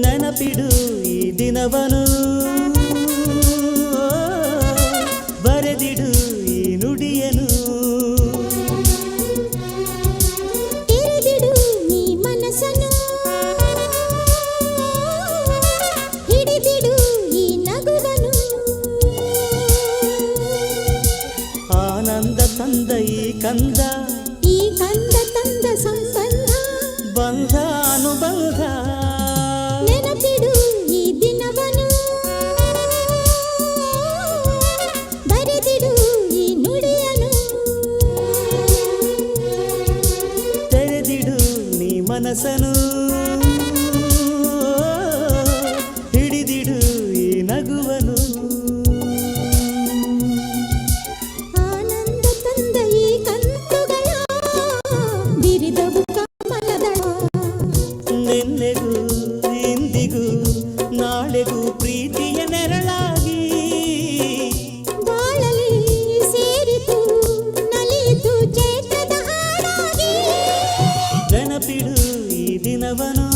ನೆನಪಿಡು ಈ ದಿನವನು ಬರೆದಿಡು ಈ ನುಡಿಯನು ತೆರೆದಿಡು ನೀ ಮನಸ್ಸನ್ನು ಹಿಡಿದಿಡು ಈ ನಗುವನು ಆನಂದ ತಂದ ಈ ಕಂದ ತಂದ ಸಂಬಂಧ ಬಂಧ ಅನುಬಂಧ ನೆನಪಿಡು ಈ ದಿನವನು ಬರೆದಿಡು ಈ ನುಡಿಯನು ತೆರೆದಿಡು ನೀ ಮನಸ್ಸನು ಹಿಡಿದಿಡು ಈ ನಗುವನು ಆನಂದ ತಂದ ಈ ಕಂತುಗಳ ಬಿರಿದವು ಕಮಲದಳ ನಿನ್ನೆಗೂ ಇಂದಿಗೂ ನಾಳೆಗೂ ಪ್ರೀತಿಯ ನೆರಳಾಗಿ ಬಾಳಲಿ ಸೇರಿತು ನಲಿತು ಚೈತ್ರದ ಹಾಡಾಗಿ ನೆನಪಿಡು ಈ ದಿನವನು